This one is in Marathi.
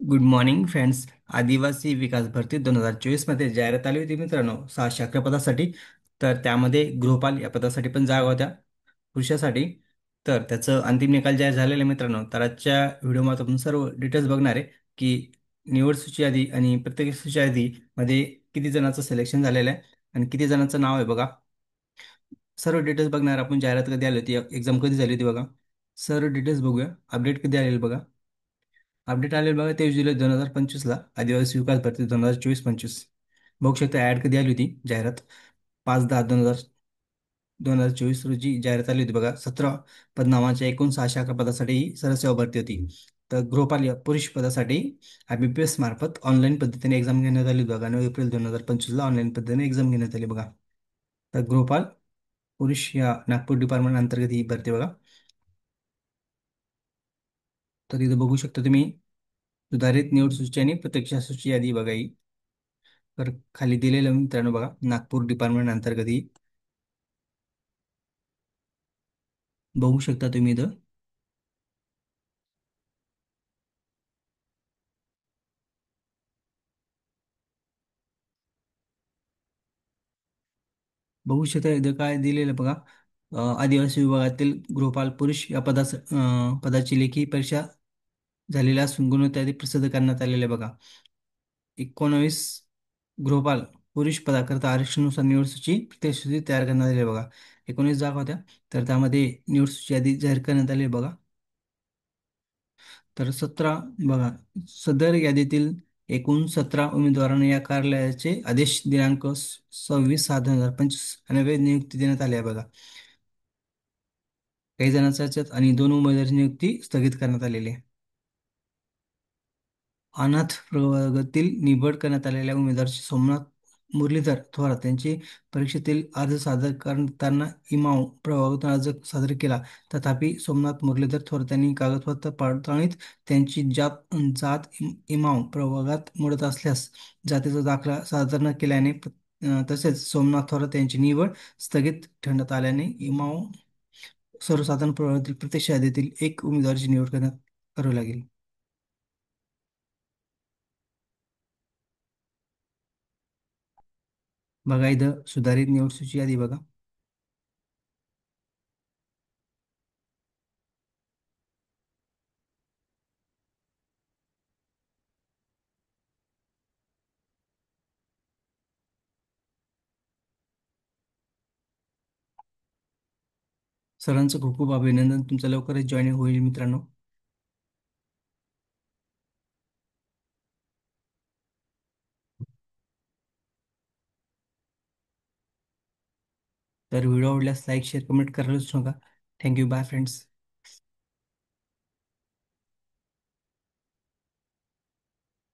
Good morning friends. आदिवासी विकास भरती 2024 मध्ये जाहिरात आली होती मित्रांनो, 611 पदासाठी. तर त्यामध्ये गृहपाल या पदासाठी पण जागा होत्या पुरुषासाठी. तर त्याचं अंतिम निकाल जाहीर झालेला आहे मित्रांनो. तर आजच्या व्हिडिओमध्ये आपण सर्व डिटेल्स बघणार आहे की निवड सूची यादी आणि प्रत्येक सूची यादी मध्ये किती जणांचं सिलेक्शन झालेलं आहे आणि किती जणांचं नाव आहे बघा. सर्व डिटेल्स बघणार आपण. जाहिरात कधी आली होती, एक्झाम कधी झाली होती बघा. सर्व डिटेल्स बघूया. अपडेट कधी आलेलं बघा. अपडेट आलेलं बघा 23 जुलै 2025ला. आदिवासी विकास भरती 2024-25. बघू शकता ॲड कधी आली होती जाहिरात. 5/10/2024 रोजी जाहिरात आली होती बघा. 17 पदनामाच्या एकूण 611 पदासाठी ही सरसेवा भरती होती. तर गृहपाल या पुरुष पदासाठी IBPS मार्फत ऑनलाईन पद्धतीने एक्झाम घेण्यात आली होती बघा. 9 एप्रिल 2025ला ऑनलाईन पद्धतीने एक्झाम घेण्यात आली बघा. तर गृहपाल पुरुष या नागपूर डिपार्टमेंट अंतर्गत ही भरती बघा. तर इथं बघू शकता तुम्ही सुधारित निवड सूची आणि प्रत्यक्ष सूची यादी बघा ही. तर खाली दिलेलं मित्रांनो बघा, नागपूर डिपार्टमेंट अंतर्गत ही बघू शकता तुम्ही इथं. बघू शकता इथं काय दिलेलं बघा. आदिवासी विभागातील गृहपाल पुरुष या पदाची लेखी परीक्षा झालेल्या असून गुणवत्ता यादी प्रसिद्ध करण्यात आलेले बघा. 19 गृहपाल पुरुष पदाकरता आरक्षणानुसार निवड सूची प्रत्येक सूची तयार करण्यात आली आहे बघा. 19 जागा होत्या. तर त्यामध्ये निवड सूची यादी जाहीर करण्यात आली आहे बघा. तर 17 बघा, सदर यादीतील एकूण 17 उमेदवारांना या कार्यालयाचे आदेश दिनांक 26/6/2025 अन्वये नियुक्ती देण्यात आली आहे बघा. काही जणांच्या याच्यात आणि 2 उमेदवारांची नियुक्ती स्थगित करण्यात आलेली आहे. अनाथ प्रवर्गातील निवड करण्यात आलेल्या उमेदवाराचे सोमनाथ मुरलीधर थोरात यांची परीक्षेतील अर्ज सादर करताना इमाव प्रभागातून अर्ज सादर केला. तथापि सोमनाथ मुरलीधर थोरात यांनी कागदपत्र पडताळणीत त्यांची जात जात इमाव प्रभागात मोडत असल्यास जातीचा दाखला सादर न केल्याने तसेच सोमनाथ थोरात यांची निवड स्थगित ठेवण्यात आल्याने इमाव सर्वसाधारण प्रवर्गातील प्रत्यक्ष यादीतील एक उमेदवाराची निवड करण्यात करावी लागेल. बघा इथं सुधारित निवड सूची यादी बघा. सरांचं खूप खूप अभिनंदन. तुमचं लवकरच जॉईनिंग होईल मित्रांनो. तर व्हिडिओ आवडल्यास लाईक शेअर कमेंट करायलाच नका. थँक्यू. Bye friends.